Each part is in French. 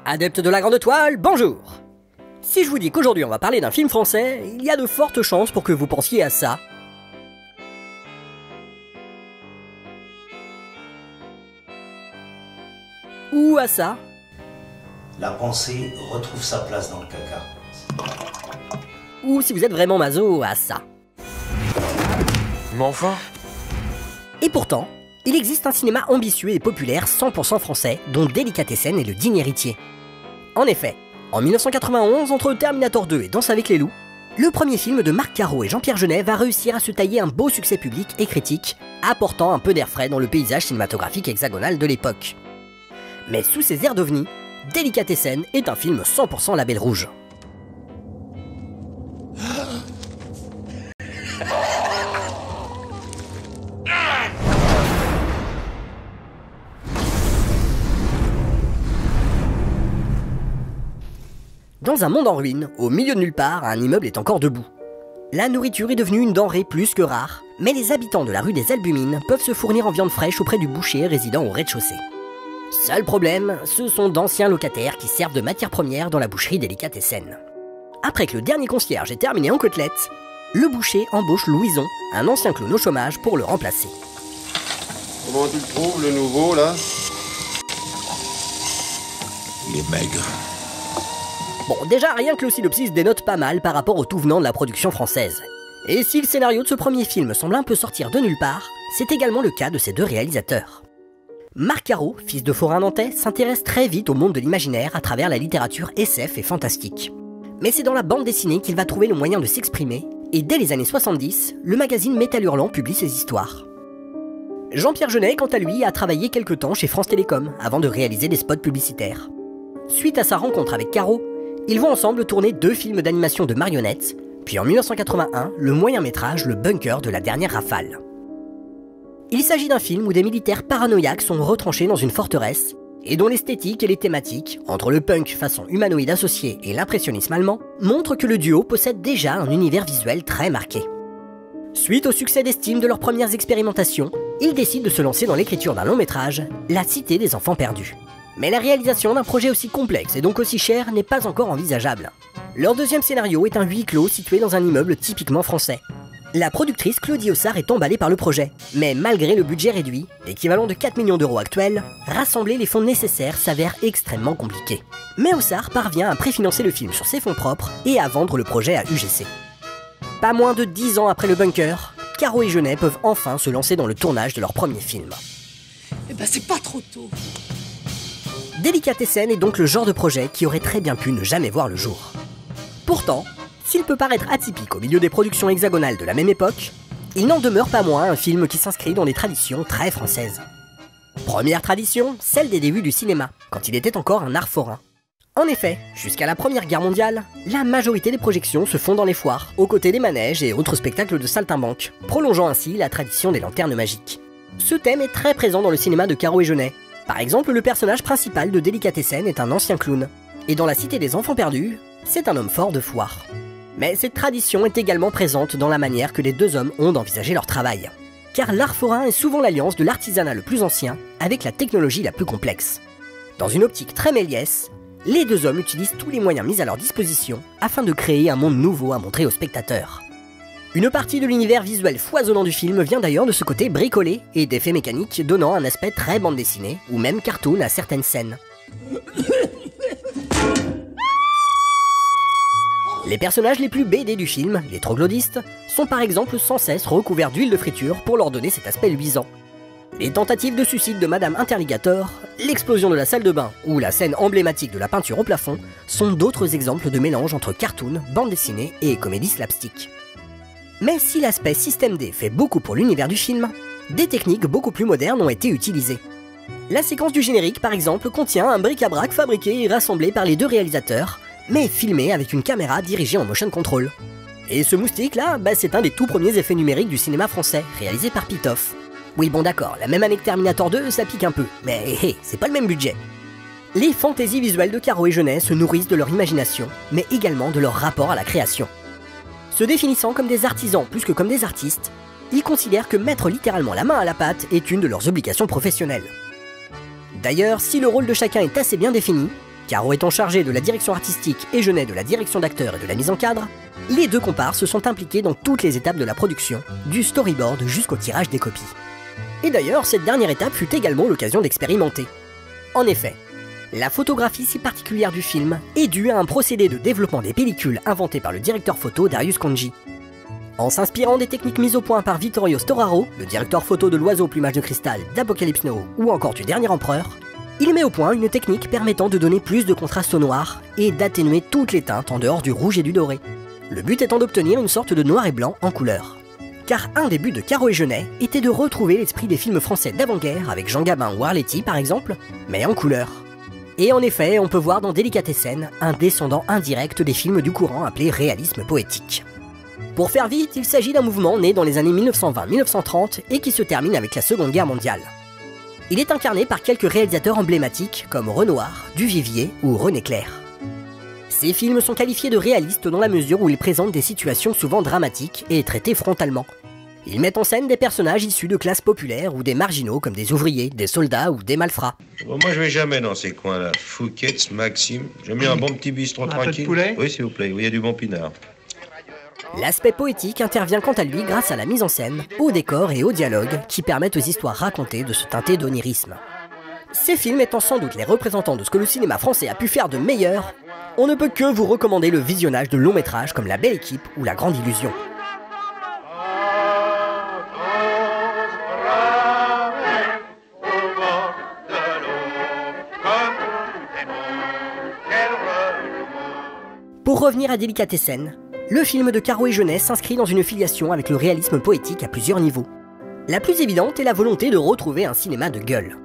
Adeptes de la grande toile, bonjour! Si je vous dis qu'aujourd'hui on va parler d'un film français, il y a de fortes chances pour que vous pensiez à ça. Ou à ça. La pensée retrouve sa place dans le caca. Ou si vous êtes vraiment maso, à ça. Mais enfin! Et pourtant, il existe un cinéma ambitieux et populaire 100% français, dont Délicatessen est le digne héritier. En effet, en 1991, entre Terminator 2 et Danse avec les loups, le premier film de Marc Caro et Jean-Pierre Jeunet va réussir à se tailler un beau succès public et critique, apportant un peu d'air frais dans le paysage cinématographique hexagonal de l'époque. Mais sous ses airs d'ovni, Délicatessen est un film 100% label rouge. Dans un monde en ruine, au milieu de nulle part, un immeuble est encore debout. La nourriture est devenue une denrée plus que rare, mais les habitants de la rue des Albumines peuvent se fournir en viande fraîche auprès du boucher résidant au rez-de-chaussée. Seul problème, ce sont d'anciens locataires qui servent de matière première dans la boucherie Délicatessen. Après que le dernier concierge ait terminé en côtelettes, le boucher embauche Louison, un ancien clown au chômage, pour le remplacer. Comment tu le trouves, le nouveau, là? Il est maigre. Bon, déjà rien que le synopsis dénote pas mal par rapport au tout venant de la production française. Et si le scénario de ce premier film semble un peu sortir de nulle part, c'est également le cas de ses deux réalisateurs. Marc Caro, fils de forain nantais, s'intéresse très vite au monde de l'imaginaire à travers la littérature SF et fantastique. Mais c'est dans la bande dessinée qu'il va trouver le moyen de s'exprimer, et dès les années 70, le magazine Métal Hurlant publie ses histoires. Jean-Pierre Jeunet, quant à lui, a travaillé quelque temps chez France Télécom avant de réaliser des spots publicitaires. Suite à sa rencontre avec Caro, ils vont ensemble tourner 2 films d'animation de marionnettes, puis en 1981, le moyen-métrage Le Bunker de la dernière rafale. Il s'agit d'un film où des militaires paranoïaques sont retranchés dans une forteresse, et dont l'esthétique et les thématiques, entre le punk façon humanoïde associé et l'impressionnisme allemand, montrent que le duo possède déjà un univers visuel très marqué. Suite au succès d'estime de leurs premières expérimentations, ils décident de se lancer dans l'écriture d'un long-métrage, La Cité des Enfants Perdus. Mais la réalisation d'un projet aussi complexe et donc aussi cher n'est pas encore envisageable. Leur deuxième scénario est un huis clos situé dans un immeuble typiquement français. La productrice Claudie Ossard est emballée par le projet, mais malgré le budget réduit, équivalent de 4 millions d'euros actuels, rassembler les fonds nécessaires s'avère extrêmement compliqué. Mais Ossard parvient à préfinancer le film sur ses fonds propres et à vendre le projet à UGC. Pas moins de 10 ans après Le Bunker, Caro et Jeunet peuvent enfin se lancer dans le tournage de leur premier film. Eh ben c'est pas trop tôt. Délicatessen est donc le genre de projet qui aurait très bien pu ne jamais voir le jour. Pourtant, s'il peut paraître atypique au milieu des productions hexagonales de la même époque, il n'en demeure pas moins un film qui s'inscrit dans des traditions très françaises. Première tradition, celle des débuts du cinéma, quand il était encore un art forain. En effet, jusqu'à la Première Guerre mondiale, la majorité des projections se font dans les foires, aux côtés des manèges et autres spectacles de saltimbanque, prolongeant ainsi la tradition des lanternes magiques. Ce thème est très présent dans le cinéma de Caro et Jeunet. Par exemple, le personnage principal de Délicatessen est un ancien clown, et dans La Cité des Enfants Perdus, c'est un homme fort de foire. Mais cette tradition est également présente dans la manière que les deux hommes ont d'envisager leur travail. Car l'art forain est souvent l'alliance de l'artisanat le plus ancien avec la technologie la plus complexe. Dans une optique très Méliès, les deux hommes utilisent tous les moyens mis à leur disposition afin de créer un monde nouveau à montrer aux spectateurs. Une partie de l'univers visuel foisonnant du film vient d'ailleurs de ce côté bricolé et d'effets mécaniques donnant un aspect très bande dessinée ou même cartoon à certaines scènes. Les personnages les plus BD du film, les troglodytes, sont par exemple sans cesse recouverts d'huile de friture pour leur donner cet aspect luisant. Les tentatives de suicide de Madame Interligator, l'explosion de la salle de bain ou la scène emblématique de la peinture au plafond sont d'autres exemples de mélange entre cartoon, bande dessinée et comédie slapstick. Mais si l'aspect système D fait beaucoup pour l'univers du film, des techniques beaucoup plus modernes ont été utilisées. La séquence du générique, par exemple, contient un bric-à-brac fabriqué et rassemblé par les deux réalisateurs, mais filmé avec une caméra dirigée en motion control. Et ce moustique-là, c'est un des tout premiers effets numériques du cinéma français, réalisé par Pitoff. Oui bon d'accord, la même année que Terminator 2, ça pique un peu, mais c'est pas le même budget. Les fantaisies visuelles de Caro et Jeunet se nourrissent de leur imagination, mais également de leur rapport à la création. Se définissant comme des artisans plus que comme des artistes, ils considèrent que mettre littéralement la main à la pâte est une de leurs obligations professionnelles. D'ailleurs, si le rôle de chacun est assez bien défini, Caro étant chargé de la direction artistique et Jeunet de la direction d'acteurs et de la mise en cadre, les deux comparses se sont impliqués dans toutes les étapes de la production, du storyboard jusqu'au tirage des copies. Et d'ailleurs, cette dernière étape fut également l'occasion d'expérimenter. En effet, la photographie si particulière du film est due à un procédé de développement des pellicules inventé par le directeur photo Darius Khondji. En s'inspirant des techniques mises au point par Vittorio Storaro, le directeur photo de L'Oiseau au plumage de cristal, d'Apocalypse Now ou encore du Dernier Empereur, il met au point une technique permettant de donner plus de contraste au noir et d'atténuer toutes les teintes en dehors du rouge et du doré. Le but étant d'obtenir une sorte de noir et blanc en couleur. Car un des buts de Caro et Jeunet était de retrouver l'esprit des films français d'avant-guerre avec Jean Gabin ou Arletty par exemple, mais en couleur. Et en effet, on peut voir dans Délicatessen un descendant indirect des films du courant appelé réalisme poétique. Pour faire vite, il s'agit d'un mouvement né dans les années 1920-1930 et qui se termine avec la Seconde Guerre mondiale. Il est incarné par quelques réalisateurs emblématiques comme Renoir, Duvivier ou René Clair. Ces films sont qualifiés de réalistes dans la mesure où ils présentent des situations souvent dramatiques et traitées frontalement. Ils mettent en scène des personnages issus de classes populaires ou des marginaux comme des ouvriers, des soldats ou des malfrats. Bon, moi je vais jamais dans ces coins-là. Fouquet's, Maxime. J'aime bien un bon petit bistrot tranquille. Un peu de poulet ? Oui, s'il vous plaît. Oui, il y a du bon pinard. L'aspect poétique intervient quant à lui grâce à la mise en scène, au décor et au dialogue qui permettent aux histoires racontées de se teinter d'onirisme. Ces films étant sans doute les représentants de ce que le cinéma français a pu faire de meilleur, on ne peut que vous recommander le visionnage de longs métrages comme La Belle Équipe ou La Grande Illusion. Pour revenir à Délicatessen, le film de Caro et Jeunet s'inscrit dans une filiation avec le réalisme poétique à plusieurs niveaux. La plus évidente est la volonté de retrouver un cinéma de gueule.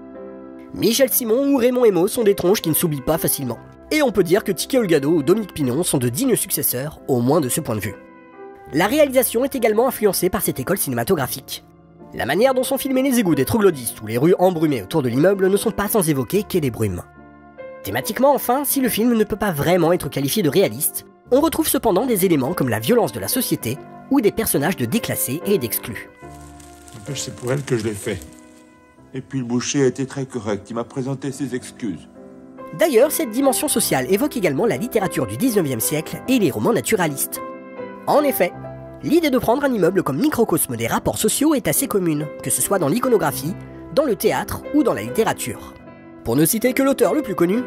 Michel Simon ou Raymond Emo sont des tronches qui ne s'oublient pas facilement. Et on peut dire que Tiki Olgado ou Dominique Pignon sont de dignes successeurs, au moins de ce point de vue. La réalisation est également influencée par cette école cinématographique. La manière dont sont filmés les égouts des troglodytes ou les rues embrumées autour de l'immeuble ne sont pas sans évoquer Quai des Brumes. Thématiquement enfin, si le film ne peut pas vraiment être qualifié de réaliste, on retrouve cependant des éléments comme la violence de la société ou des personnages de déclassés et d'exclus. C'est pour elle que je l'ai fait. Et puis le boucher a été très correct, il m'a présenté ses excuses. D'ailleurs, cette dimension sociale évoque également la littérature du 19e siècle et les romans naturalistes. En effet, l'idée de prendre un immeuble comme microcosme des rapports sociaux est assez commune, que ce soit dans l'iconographie, dans le théâtre ou dans la littérature. Pour ne citer que l'auteur le plus connu,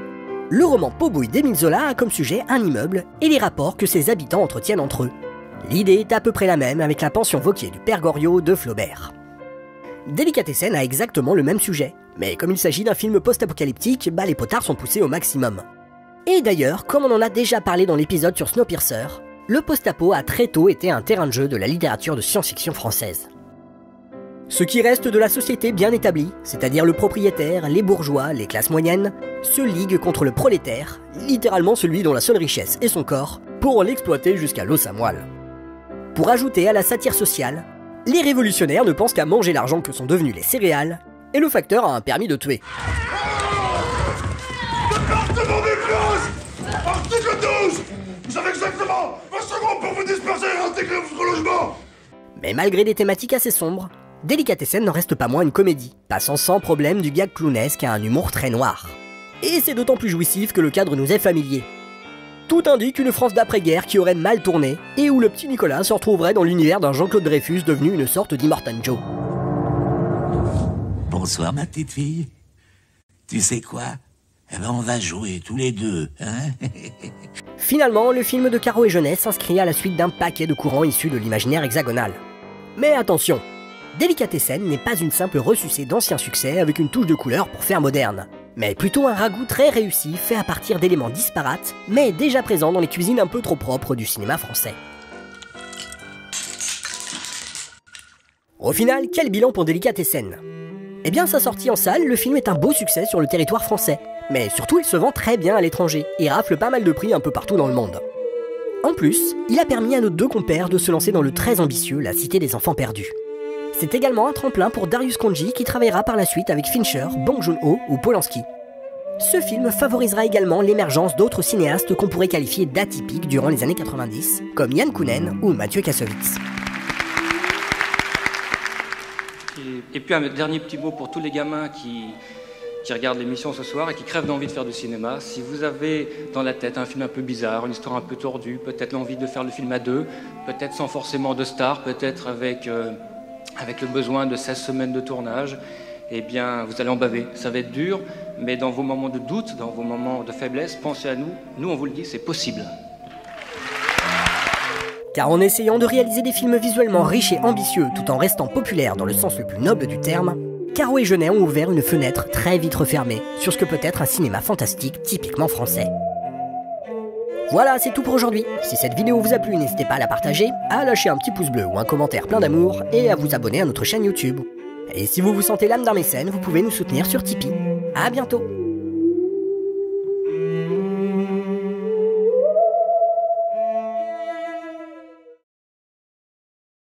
le roman Pot-Bouille d'Émile Zola a comme sujet un immeuble et les rapports que ses habitants entretiennent entre eux. L'idée est à peu près la même avec la pension Vauquier du Père Goriot de Flaubert. Délicatessen a exactement le même sujet, mais comme il s'agit d'un film post-apocalyptique, les potards sont poussés au maximum. Et d'ailleurs, comme on en a déjà parlé dans l'épisode sur Snowpiercer, le post-apo a très tôt été un terrain de jeu de la littérature de science-fiction française. Ce qui reste de la société bien établie, c'est-à-dire le propriétaire, les bourgeois, les classes moyennes, se liguent contre le prolétaire, littéralement celui dont la seule richesse est son corps, pour l'exploiter jusqu'à l'os à moelle. Pour ajouter à la satire sociale, les révolutionnaires ne pensent qu'à manger l'argent que sont devenus les céréales, et le facteur a un permis de tuer. Département des classes ! Article 12 ! Vous avez exactement 20 secondes pour vous disperser et intégrer votre logement ! Mais malgré des thématiques assez sombres, Délicatessen n'en reste pas moins une comédie, passant sans problème du gag clownesque à un humour très noir. Et c'est d'autant plus jouissif que le cadre nous est familier. Tout indique une France d'après-guerre qui aurait mal tourné, et où le petit Nicolas se retrouverait dans l'univers d'un Jean-Claude Dreyfus devenu une sorte d'Immortan Joe. Bonsoir ma petite fille. Tu sais quoi ? On va jouer tous les deux, hein? Finalement, le film de Caro et Jeunet s'inscrit à la suite d'un paquet de courants issus de l'imaginaire hexagonal. Mais attention, Délicatessen n'est pas une simple ressucée d'anciens succès avec une touche de couleur pour faire moderne, mais plutôt un ragoût très réussi fait à partir d'éléments disparates, mais déjà présents dans les cuisines un peu trop propres du cinéma français. Au final, quel bilan pour Délicatessen ? Eh bien, sa sortie en salle, le film est un beau succès sur le territoire français, mais surtout il se vend très bien à l'étranger et rafle pas mal de prix un peu partout dans le monde. En plus, il a permis à nos deux compères de se lancer dans le très ambitieux La Cité des Enfants Perdus. C'est également un tremplin pour Darius Khondji qui travaillera par la suite avec Fincher, Bong Joon-ho ou Polanski. Ce film favorisera également l'émergence d'autres cinéastes qu'on pourrait qualifier d'atypiques durant les années 90, comme Yann Kounen ou Mathieu Kassovitz. Et puis un dernier petit mot pour tous les gamins qui qui regardent l'émission ce soir et qui crèvent d'envie de faire du cinéma. Si vous avez dans la tête un film un peu bizarre, une histoire un peu tordue, peut-être l'envie de faire le film à deux, peut-être sans forcément de star, peut-être avec le besoin de 16 semaines de tournage, eh bien, vous allez en baver. Ça va être dur, mais dans vos moments de doute, dans vos moments de faiblesse, pensez à nous. Nous, on vous le dit, c'est possible. Car en essayant de réaliser des films visuellement riches et ambitieux tout en restant populaires dans le sens le plus noble du terme, Caro et Jeunet ont ouvert une fenêtre très vite refermée sur ce que peut être un cinéma fantastique typiquement français. Voilà, c'est tout pour aujourd'hui. Si cette vidéo vous a plu, n'hésitez pas à la partager, à lâcher un petit pouce bleu ou un commentaire plein d'amour et à vous abonner à notre chaîne YouTube. Et si vous vous sentez l'âme d'un mécène, vous pouvez nous soutenir sur Tipeee. À bientôt!